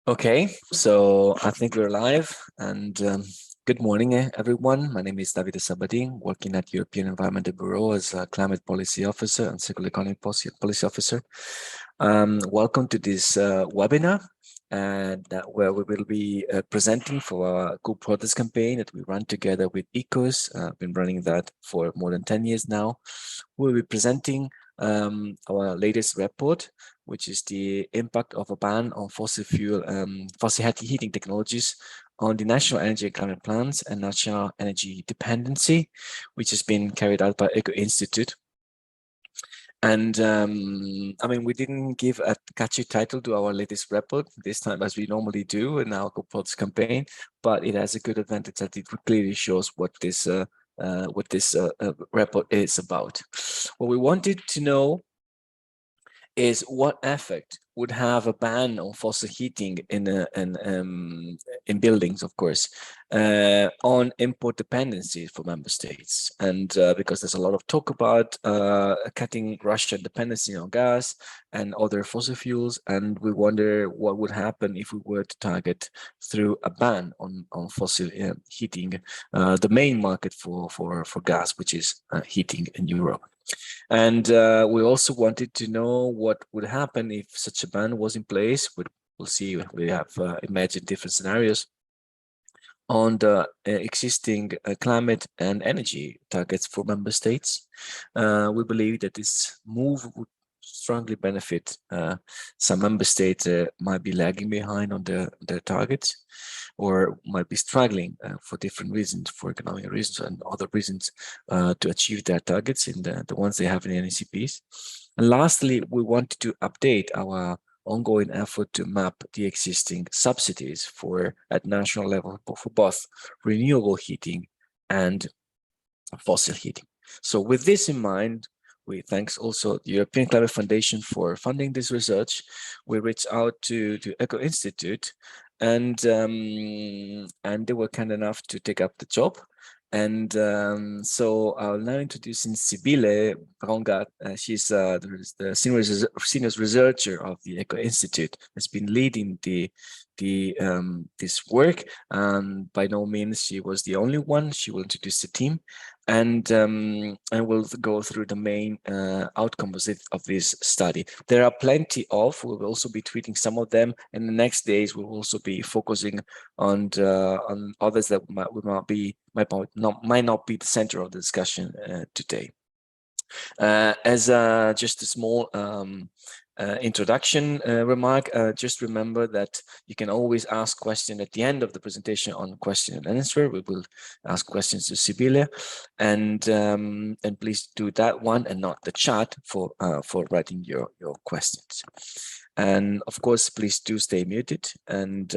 Okay, so I think we're live, and good morning, everyone. My name is David Sabadin, working at European Environmental Bureau as a climate policy officer and circular economy policy officer. Welcome to this webinar, where we will be presenting for our Coolproducts campaign that we run together with ECOS. I've been running that for more than 10 years now. We'll be presenting our latest report, which is the impact of a ban on fossil heating technologies on the national energy and climate plans and national energy dependency, which has been carried out by Öko-Institut. And I mean, we didn't give a catchy title to our latest report this time, as we normally do in our Coolproducts campaign, but it has a good advantage that it clearly shows what this report is about. What we wanted to know is what effect would have a ban on fossil heating in buildings, of course, on import dependency for member states. And because there's a lot of talk about cutting Russian dependency on gas and other fossil fuels, and we wonder what would happen if we were to target through a ban on fossil heating, the main market for gas, which is heating in Europe. And we also wanted to know what would happen if such a ban was in place. We'll see, we have imagined different scenarios on the existing climate and energy targets for member states. We believe that this move would strongly benefit some member states might be lagging behind on their targets, or might be struggling for different reasons, for economic reasons and other reasons, to achieve their targets in the ones they have in the NECPs. And lastly, we wanted to update our ongoing effort to map the existing subsidies at national level for both renewable heating and fossil heating. So with this in mind, we thanks also the European Climate Foundation for funding this research. We reached out to Öko-Institut, and they were kind enough to take up the job. And so I'll now introduce Sibylle Braungart. She's the senior researcher of the Öko-Institut, has been leading this work. By no means she was the only one. She will introduce the team, and we'll go through the main outcomes of this study. There are plenty of. We'll also be tweeting some of them, and the next days we'll also be focusing on others that might not be the center of the discussion today. As just a small introduction remark, just remember that you can always ask questions at the end of the presentation on question and answer. We will ask questions to Sibylle, and please do that one and not the chat for writing your questions. And of course, please do stay muted. And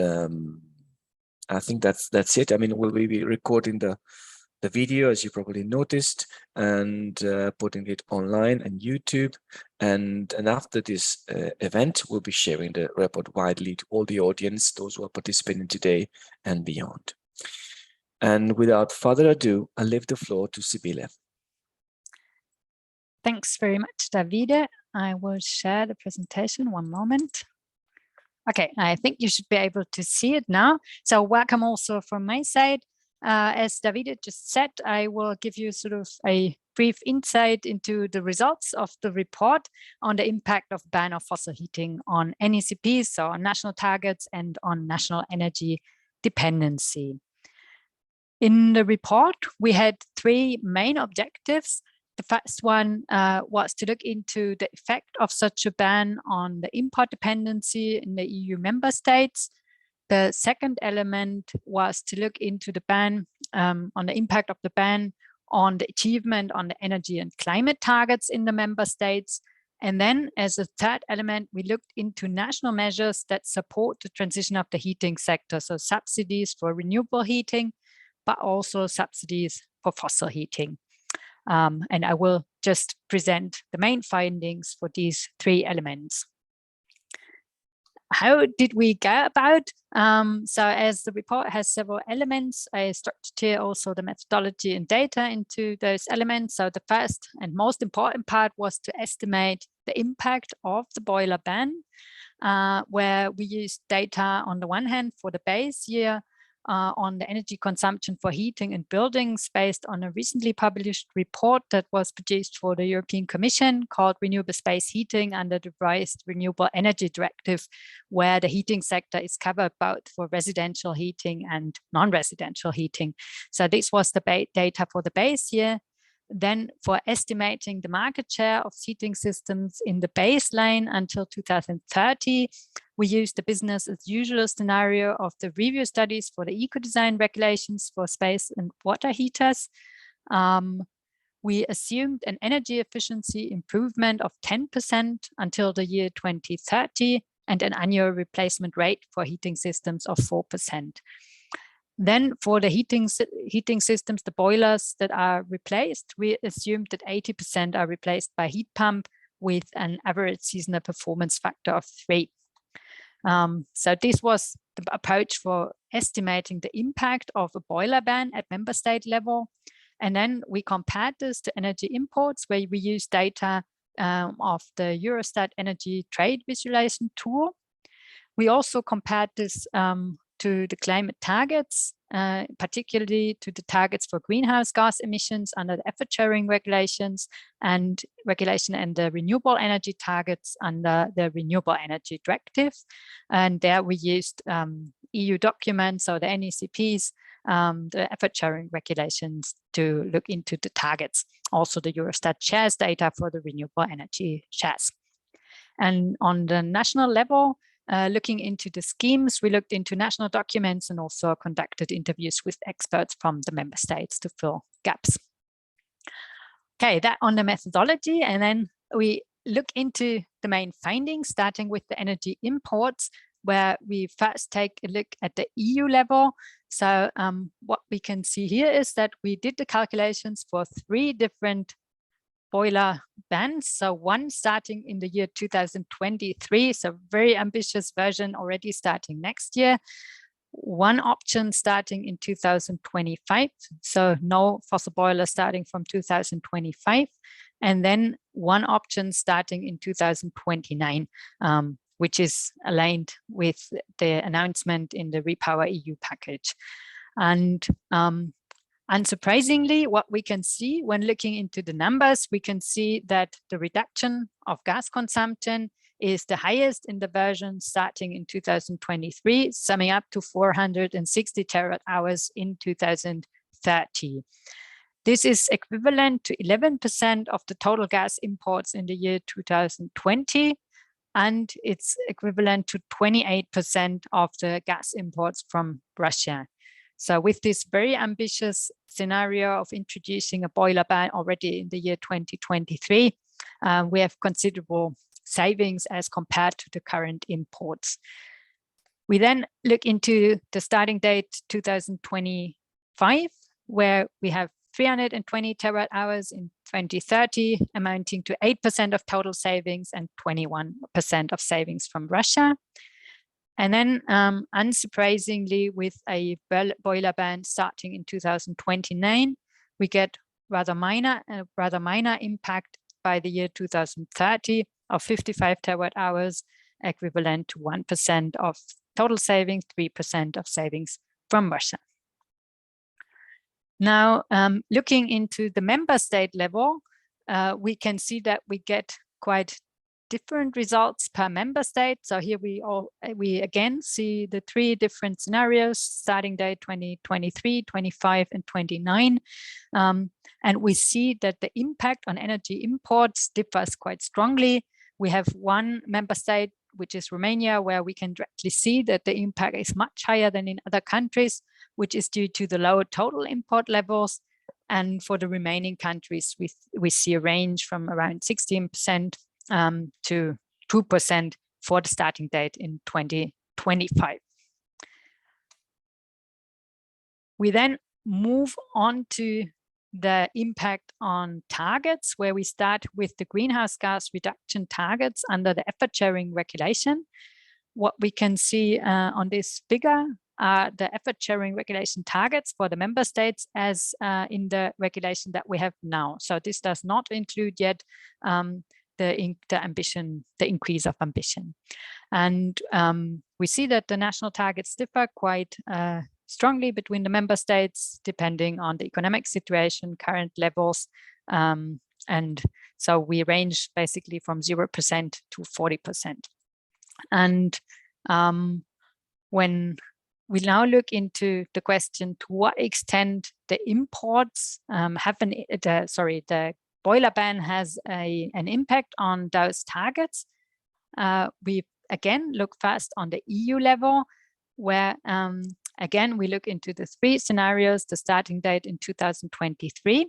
I think that's it. I mean, we'll be recording the video, as you probably noticed, and putting it online and YouTube. And after this event, we'll be sharing the report widely to all the audience, those who are participating today and beyond. And without further ado, I'll leave the floor to Sibylle. Thanks very much, Davide. I will share the presentation. One moment. Okay, I think you should be able to see it now. So welcome also from my side. As Davide just said, I will give you sort of a brief insight into the results of the report on the impact of ban of fossil heating on NECPs, so on national targets, and on national energy dependency. In the report, we had three main objectives. The first one was to look into the effect of such a ban on the import dependency in the EU member states. The second element was to look into the ban, on the impact of the ban on the achievement on the energy and climate targets in the member states. And then as a third element, we looked into national measures that support the transition of the heating sector. So subsidies for renewable heating, but also subsidies for fossil heating. And I will just present the main findings for these 3 elements. How did we go about? So as the report has several elements, I structured here also the methodology and data into those elements. So the first and most important part was to estimate the impact of the boiler ban, where we used data on the one hand for the base year on the energy consumption for heating and buildings based on a recently published report that was produced for the European Commission called Renewable Space Heating under the revised Renewable Energy Directive, where the heating sector is covered both for residential heating and non-residential heating. So this was the data for the base year. Then for estimating the market share of heating systems in the baseline until 2030, we used the business as usual scenario of the review studies for the eco-design regulations for space and water heaters. We assumed an energy efficiency improvement of 10% until the year 2030 and an annual replacement rate for heating systems of 4%. Then for the heating systems, the boilers that are replaced, we assumed that 80% are replaced by heat pump with an average seasonal performance factor of 3. So this was the approach for estimating the impact of a boiler ban at member state level. And then we compared this to energy imports, where we use data of the Eurostat energy trade visualization tool. We also compared this to the climate targets, particularly to the targets for greenhouse gas emissions under the effort sharing regulations and the renewable energy targets under the Renewable Energy Directive. And there we used EU documents, so the NECPs, the effort sharing regulations to look into the targets. Also the Eurostat shares data for the renewable energy shares. And on the national level, looking into the schemes, we looked into national documents and also conducted interviews with experts from the member states to fill gaps. Okay, that on the methodology, and then we look into the main findings, starting with the energy imports, where we first take a look at the EU level. So what we can see here is that we did the calculations for 3 different boiler bans. So one starting in the year 2023, so very ambitious version already starting next year. One option starting in 2025, so no fossil boiler starting from 2025. And then one option starting in 2029, which is aligned with the announcement in the REPowerEU package. And unsurprisingly, what we can see when looking into the numbers, we can see that the reduction of gas consumption is the highest in the version starting in 2023, summing up to 460 terawatt hours in 2030. This is equivalent to 11% of the total gas imports in the year 2020, and it's equivalent to 28% of the gas imports from Russia. So with this very ambitious scenario of introducing a boiler ban already in the year 2023, we have considerable savings as compared to the current imports. We then look into the starting date 2025, where we have 320 terawatt hours in 2030, amounting to 8% of total savings and 21% of savings from Russia. And then, unsurprisingly, with a boiler ban starting in 2029, we get rather minor impact by the year 2030 of 55 terawatt hours, equivalent to 1% of total savings, 3% of savings from Russia. Now, looking into the member state level, we can see that we get quite different results per member state. So here we again see the 3 different scenarios, starting date 2023, 25, and 29. And we see that the impact on energy imports differs quite strongly. We have one member state, which is Romania, where we can directly see that the impact is much higher than in other countries, which is due to the lower total import levels. And for the remaining countries, we see a range from around 16% to 2% for the starting date in 2025. We then move on to the impact on targets, where we start with the greenhouse gas reduction targets under the effort sharing regulation. What we can see on this figure are the effort sharing regulation targets for the member states as in the regulation that we have now. So this does not include yet the ambition, the increase of ambition. And we see that the national targets differ quite strongly between the member states, depending on the economic situation, current levels. And so we range basically from 0% to 40%. And when we now look into the question to what extent the imports the boiler ban has an impact on those targets, we again look first on the EU level, where again we look into the 3 scenarios, the starting date in 2023.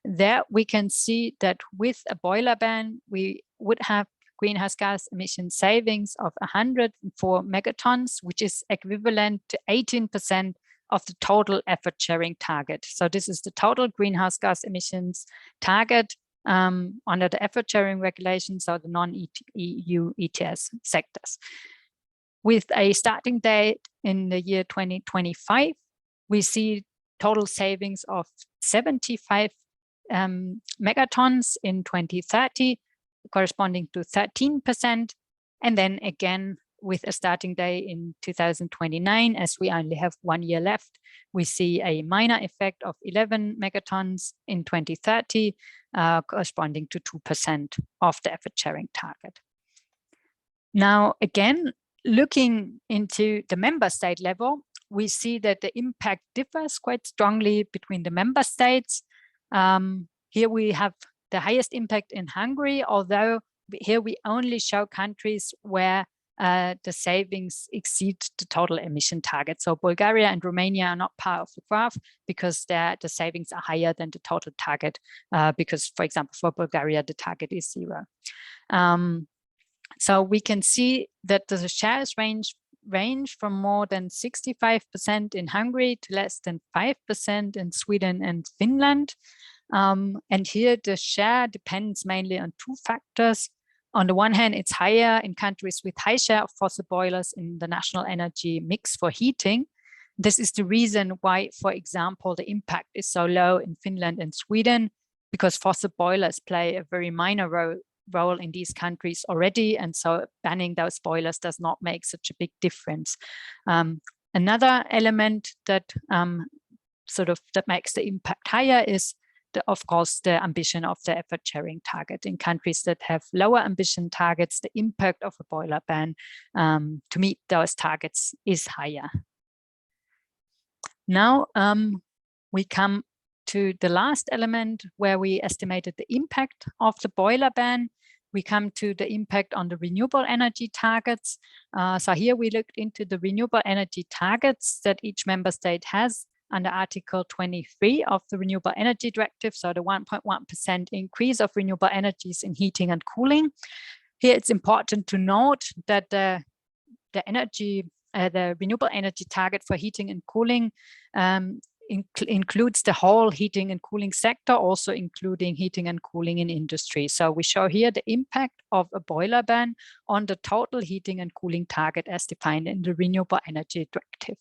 There we can see that with a boiler ban, we would have greenhouse gas emission savings of 104 megatons, which is equivalent to 18% of the total effort sharing target. So this is the total greenhouse gas emissions target under the effort sharing regulations, so the non-EU ETS sectors. With a starting date in the year 2025, we see total savings of 75 megatons in 2030, corresponding to 13%. And then again, with a starting day in 2029, as we only have 1 year left, we see a minor effect of 11 megatons in 2030, corresponding to 2% of the effort sharing target. Now, again, looking into the member state level, we see that the impact differs quite strongly between the member states. Here we have the highest impact in Hungary, although here we only show countries where the savings exceed the total emission target. So Bulgaria and Romania are not part of the graph because the savings are higher than the total target, because, for example, for Bulgaria, the target is 0. So we can see that the shares range from more than 65% in Hungary to less than 5% in Sweden and Finland. And here the share depends mainly on 2 factors. On the one hand, it's higher in countries with high share of fossil boilers in the national energy mix for heating. This is the reason why, for example, the impact is so low in Finland and Sweden, because fossil boilers play a very minor role in these countries already. And so banning those boilers does not make such a big difference. Another element that that makes the impact higher is of course, the ambition of the effort sharing target. In countries that have lower ambition targets, the impact of a boiler ban to meet those targets is higher. Now we come to the last element where we estimated the impact of the boiler ban. We come to the impact on the renewable energy targets. So here we looked into the renewable energy targets that each member state has under Article 23 of the Renewable Energy Directive, so the 1.1% increase of renewable energies in heating and cooling. Here it's important to note that the renewable energy target for heating and cooling includes the whole heating and cooling sector, also including heating and cooling in industry. So we show here the impact of a boiler ban on the total heating and cooling target as defined in the Renewable Energy Directive.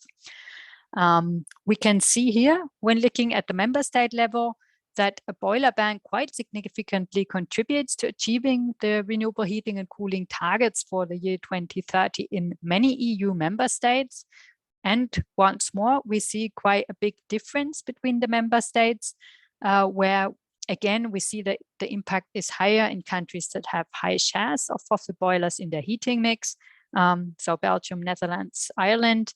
We can see here, when looking at the member state level, that a boiler ban quite significantly contributes to achieving the renewable heating and cooling targets for the year 2030 in many EU member states. And once more, we see quite a big difference between the member states, where again, we see that the impact is higher in countries that have high shares of fossil boilers in their heating mix. So Belgium, Netherlands, Ireland.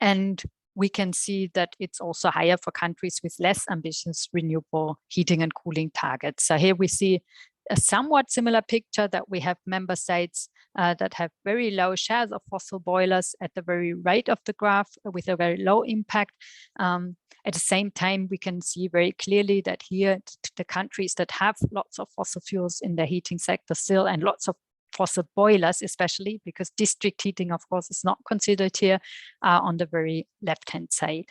And we can see that it's also higher for countries with less ambitious renewable heating and cooling targets. So here we see a somewhat similar picture, that we have member states that have very low shares of fossil boilers at the very right of the graph with a very low impact. At the same time, we can see very clearly that here the countries that have lots of fossil fuels in their heating sector still, and lots of fossil boilers, especially because district heating, of course, is not considered here, on the very left-hand side.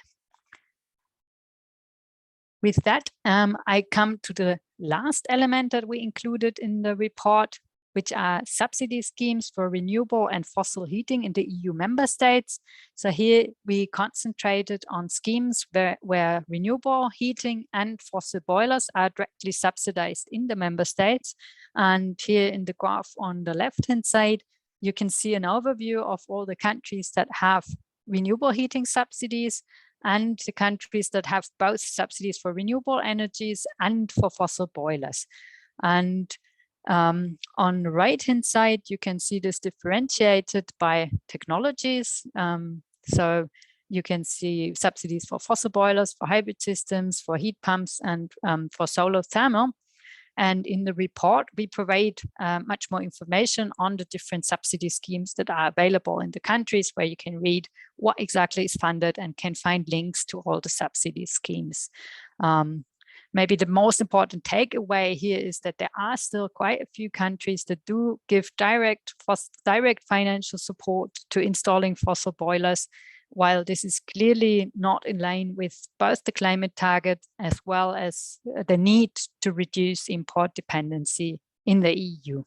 With that, I come to the last element that we included in the report, which are subsidy schemes for renewable and fossil heating in the EU member states. So here we concentrated on schemes where renewable heating and fossil boilers are directly subsidized in the member states. And here in the graph on the left-hand side, you can see an overview of all the countries that have renewable heating subsidies and the countries that have both subsidies for renewable energies and for fossil boilers. And on the right-hand side, you can see this differentiated by technologies. So you can see subsidies for fossil boilers, for hybrid systems, for heat pumps, and for solar thermal. And in the report, we provide much more information on the different subsidy schemes that are available in the countries, where you can read what exactly is funded and can find links to all the subsidy schemes. Maybe the most important takeaway here is that there are still quite a few countries that do give direct financial support to installing fossil boilers, while this is clearly not in line with both the climate target as well as the need to reduce import dependency in the EU.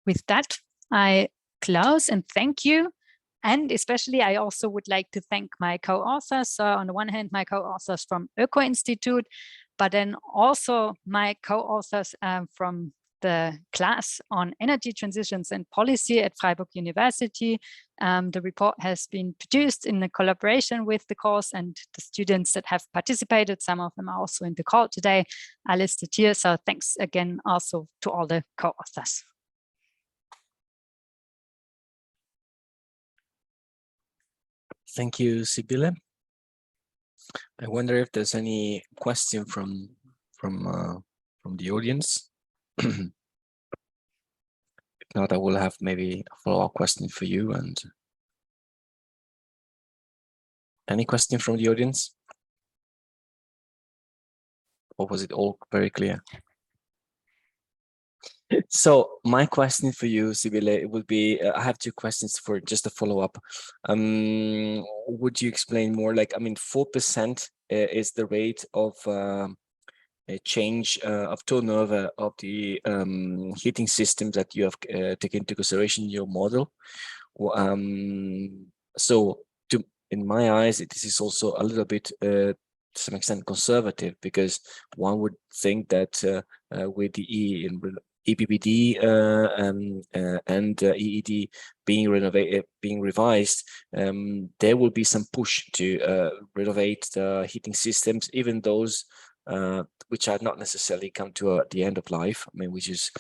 With that, I close and thank you. And especially, I also would like to thank my co-authors. So on the one hand, my co-authors from Öko-Institut, but then also my co-authors from the class on energy transitions and policy at Freiburg University. The report has been produced in a collaboration with the course, and the students that have participated, some of them are also in the call today, are listed here. So thanks again also to all the co-authors. Thank you, Sibylle. I wonder if there's any question from the audience. If not, I will have maybe a follow-up question for you. And any question from the audience? Or was it all very clear? So my question for you, Sibylle, it would be, I have two questions for just a follow-up. Would you explain more, like, I mean, 4% is the rate of a change of turnover of the heating systems that you have taken into consideration in your model. So in my eyes, this is also a little bit to some extent conservative, because one would think that with the EPBD and EED being revised, there will be some push to renovate the heating systems, even those which are not necessarily come to the end of life. I mean, which is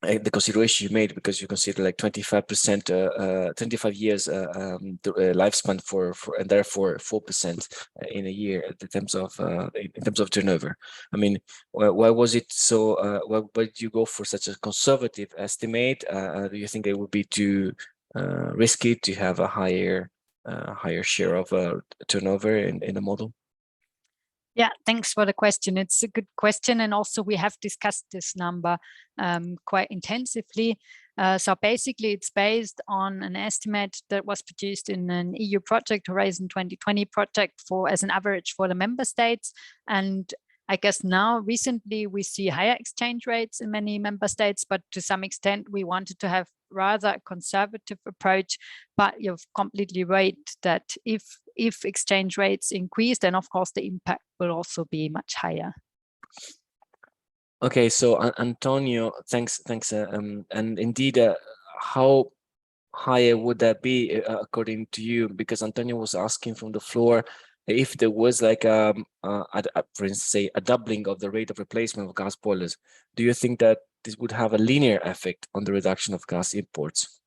the consideration you made, because you consider like 25%, 25 years lifespan for and therefore 4% in a year in terms of turnover. I mean, why was it so? Why did you go for such a conservative estimate? Do you think it would be too risky to have a higher share of turnover in the model? Yeah, thanks for the question. It's a good question. And also we have discussed this number quite intensively. So basically it's based on an estimate that was produced in an EU project, Horizon 2020 project, as an average for the member states. And I guess now recently we see higher exchange rates in many member states, but to some extent we wanted to have rather a conservative approach. But you're completely right that if exchange rates increase, then of course the impact will also be much higher. Okay, so Antonio, thanks. And indeed, how higher would that be according to you? Because Antonio was asking from the floor if there was like for instance, say a doubling of the rate of replacement of gas boilers. Do you think that this would have a linear effect on the reduction of gas imports?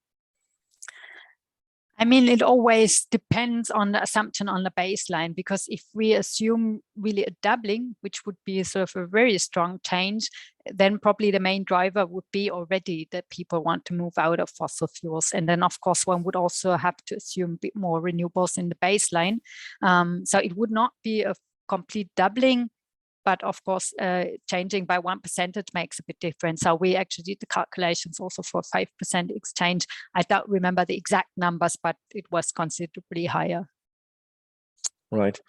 I mean, it always depends on the assumption on the baseline, because if we assume really a doubling, which would be sort of a very strong change, then probably the main driver would be already that people want to move out of fossil fuels. And then, of course, one would also have to assume a bit more renewables in the baseline. So it would not be a complete doubling. But of course, changing by 1% it makes a bit difference. So we actually did the calculations also for 5% exchange. I don't remember the exact numbers, but it was considerably higher. Right.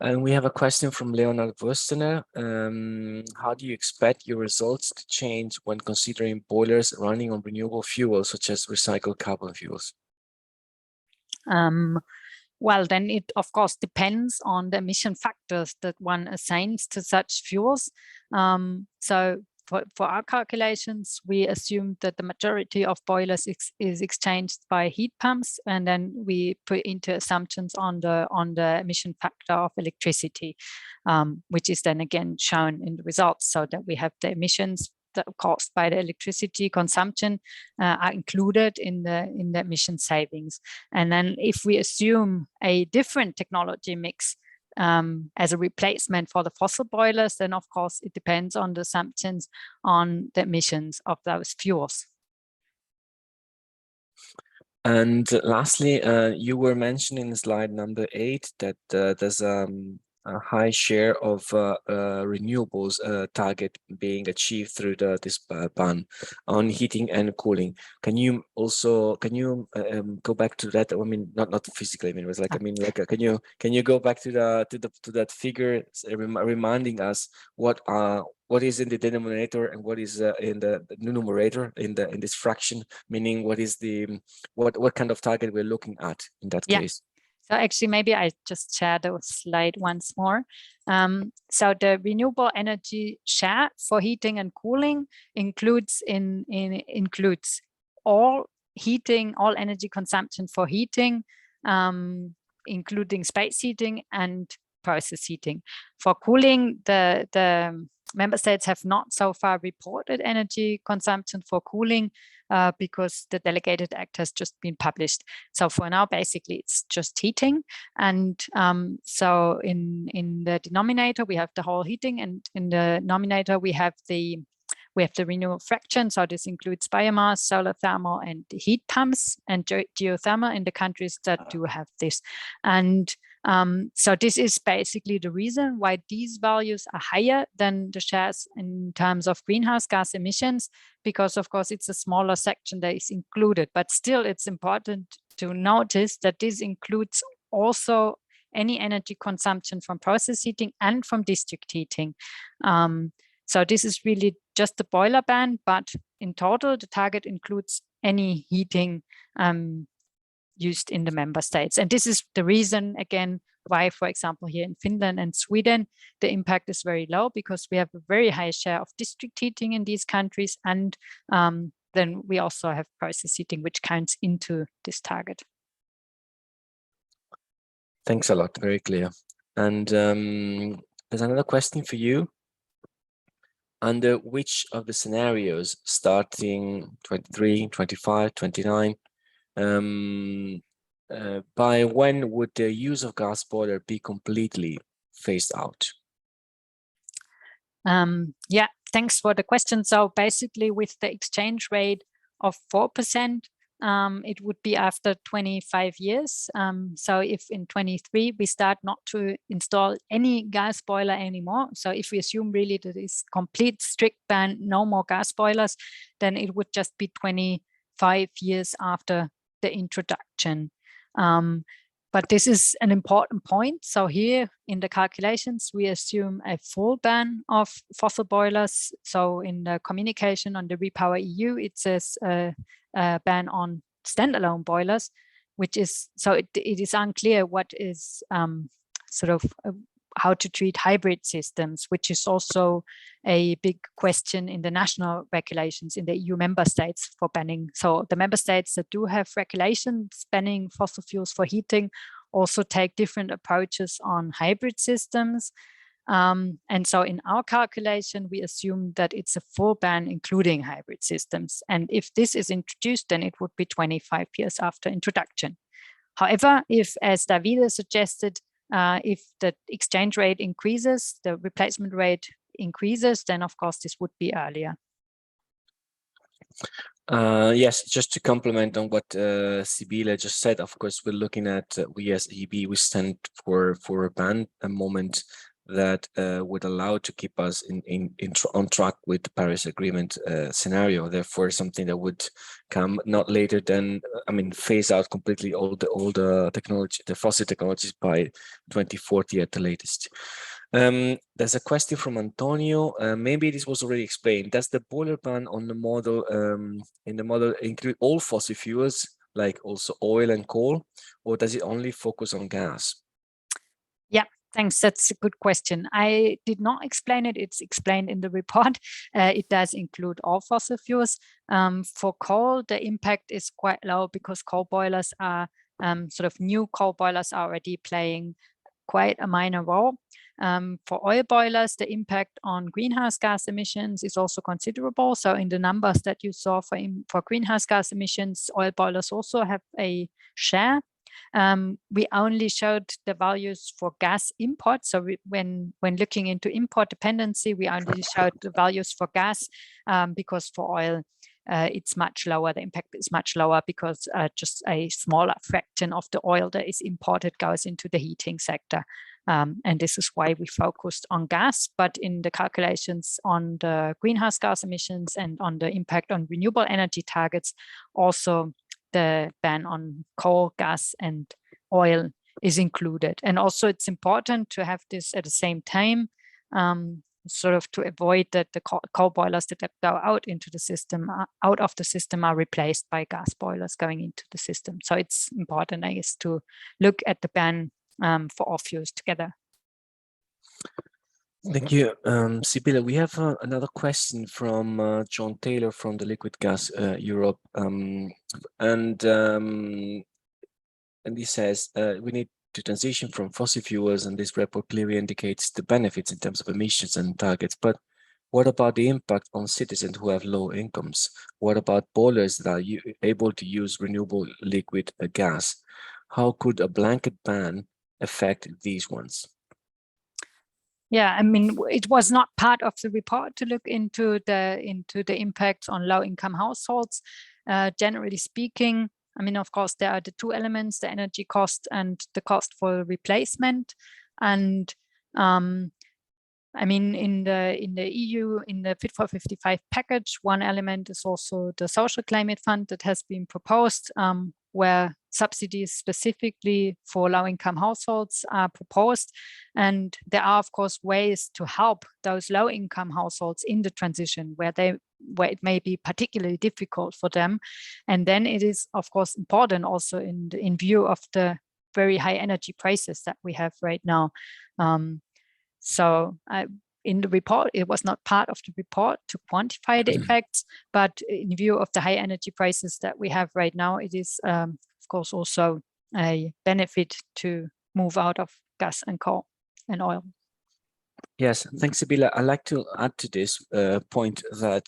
And we have a question from Leonard Wurstener. How do you expect your results to change when considering boilers running on renewable fuels, such as recycled carbon fuels? Well, then it, of course, depends on the emission factors that one assigns to such fuels. So for our calculations, we assume that the majority of boilers is exchanged by heat pumps, and then we put into assumptions on the emission factor of electricity, which is then again shown in the results, so that we have the emissions that are caused by the electricity consumption are included in the emission savings. And then if we assume a different technology mix as a replacement for the fossil boilers, then of course it depends on the assumptions on the emissions of those fuels. And lastly, you were mentioning in slide number 8 that there's a high share of renewables target being achieved through this ban on heating and cooling. Can you also go back to that? I mean, not physically. I mean, it was like, I mean, like, can you go back to that figure, reminding us what is in the denominator and what is in the numerator in this fraction, meaning what is the what kind of target we're looking at in that case? So actually, maybe I just share the slide once more. So the renewable energy share for heating and cooling includes all heating, all energy consumption for heating, including space heating and process heating. For cooling, the member states have not so far reported energy consumption for cooling because the delegated act has just been published. So for now, basically, it's just heating. And so in the denominator, we have the whole heating, and in the nominator, we have the renewable fraction. So this includes biomass, solar thermal, and heat pumps and geothermal in the countries that do have this. And so this is basically the reason why these values are higher than the shares in terms of greenhouse gas emissions, because of course it's a smaller section that is included, but still it's important to notice that this includes also any energy consumption from process heating and from district heating. So this is really just the boiler ban, but in total, the target includes any heating used in the member states. And this is the reason, again, why, for example, here in Finland and Sweden, the impact is very low, because we have a very high share of district heating in these countries. And then we also have process heating, which counts into this target. Thanks a lot, very clear. And there's another question for you. Under which of the scenarios, starting 23, 25, 29, by when would the use of gas boiler be completely phased out? Yeah, thanks for the question. So basically, with the exchange rate of 4%, it would be after 25 years. So if in 23 we start not to install any gas boiler anymore, so if we assume really that it's complete strict ban, no more gas boilers, then it would just be 25 years after the introduction. But this is an important point. So here in the calculations, we assume a full ban of fossil boilers. So in the communication on the REPowerEU, it says a ban on standalone boilers, which is, so it is unclear what is sort of how to treat hybrid systems, which is also a big question in the national regulations in the EU member states for banning. So the member states that do have regulations banning fossil fuels for heating also take different approaches on hybrid systems. And so in our calculation, we assume that it's a full ban, including hybrid systems. And if this is introduced, then it would be 25 years after introduction. However, if, as Davide suggested, if the exchange rate increases, the replacement rate increases, then of course this would be earlier. Yes, just to complement on what Sibylle just said, of course, we're looking at, we as EB, we stand for a ban, a moment that would allow to keep us on track with the Paris Agreement scenario. Therefore, something that would come not later than, phase out completely all the technology, the fossil technologies by 2040 at the latest. There's a question from Antonio. Maybe this was already explained. Does the boiler ban on the model include all fossil fuels, like also oil and coal, or does it only focus on gas? Yeah, thanks. That's a good question. I did not explain it. It's explained in the report. It does include all fossil fuels. For coal, the impact is quite low because coal boilers are sort of new coal boilers are already playing quite a minor role. For oil boilers, the impact on greenhouse gas emissions is also considerable. So in the numbers that you saw for greenhouse gas emissions, oil boilers also have a share. We only showed the values for gas import. So when looking into import dependency, we only showed the values for gas because for oil, it's much lower. The impact is much lower because just a smaller fraction of the oil that is imported goes into the heating sector. And this is why we focused on gas, but in the calculations on the greenhouse gas emissions and on the impact on renewable energy targets, also the ban on coal, gas, and oil is included. And also it's important to have this at the same time, sort of to avoid that the coal boilers that go out into the system, out of the system, are replaced by gas boilers going into the system. So it's important, I guess, to look at the ban for all fuels together. Thank you, Sibylla. We have another question from John Taylor from the Liquid Gas Europe, and he says we need to transition from fossil fuels, and this report clearly indicates the benefits in terms of emissions and targets. But what about the impact on citizens who have low incomes? What about boilers that are able to use renewable liquid gas? How could a blanket ban affect these ones? Yeah, I mean, it was not part of the report to look into the impacts on low-income households. Generally speaking, I mean, of course, there are the two elements: the energy cost and the cost for replacement. And I mean, in the EU, in the Fit for 55 package, one element is also the social climate fund that has been proposed, where subsidies specifically for low-income households are proposed. And there are, of course, ways to help those low-income households in the transition where it may be particularly difficult for them. And then it is, of course, important also in view of the very high energy prices that we have right now. So in the report, it was not part of the report to quantify the effects, but in view of the high energy prices that we have right now, it is, of course, also a benefit to move out of gas and coal and oil. Yes, thanks, Sibylla. I'd like to add to this point that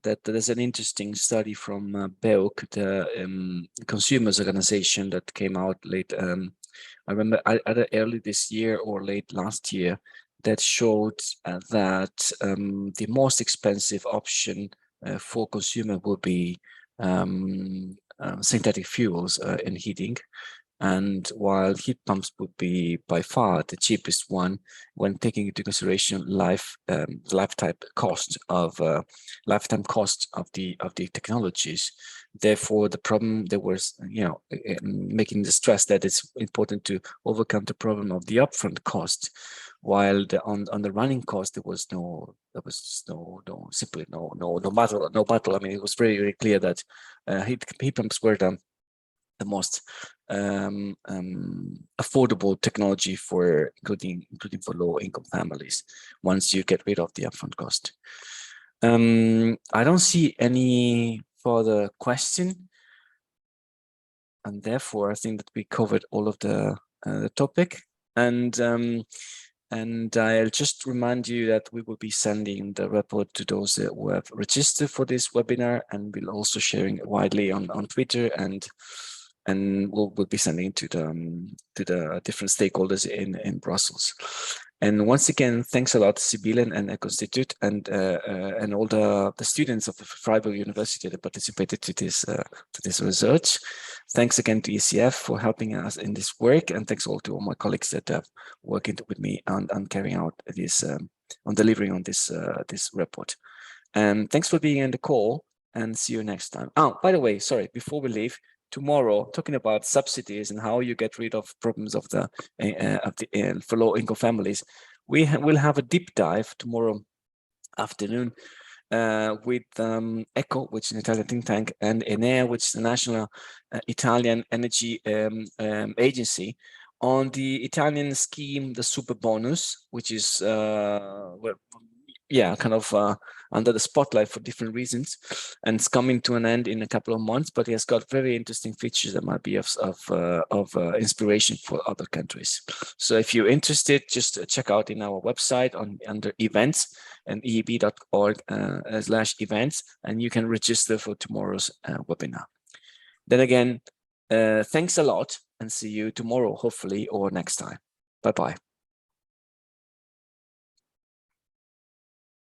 that there's an interesting study from BEUC, the consumers organization, that came out late. I remember either early this year or late last year, that showed that the most expensive option for consumer would be synthetic fuels in heating. And while heat pumps would be by far the cheapest one when taking into consideration lifetime cost of the technologies. Therefore, the problem there was, making the stress that it's important to overcome the problem of the upfront cost, while on the running cost there was no battle. I mean, it was very, very clear that heat pumps were the most affordable technology for including for low-income families once you get rid of the upfront cost. I don't see any further question, and therefore I think that we covered all of the topic. And I'll just remind you that we will be sending the report to those who have registered for this webinar, and we'll also sharing it widely on Twitter, and we'll be sending to the different stakeholders in Brussels. And once again, thanks a lot, Sibylla and Öko-Institut, and all the students of the Freiburg University that participated to this research. Thanks again to ECF for helping us in this work, and thanks all to all my colleagues that have working with me on carrying out this, on delivering on this this report. And thanks for being in the call, and see you next time. Oh, by the way, sorry, before we leave, tomorrow, talking about subsidies and how you get rid of problems of the for low-income families, we will have a deep dive tomorrow afternoon with Eco, which is an Italian think tank, and Enea, which is the national Italian energy agency, on the Italian scheme, the super bonus, which is kind of under the spotlight for different reasons, and it's coming to an end in a couple of months, but it has got very interesting features that might be of inspiration for other countries. So if you're interested, just check out in our website under events and eeb.org/events, and you can register for tomorrow's webinar. Then again, thanks a lot, and see you tomorrow, hopefully, or next time. Bye-bye.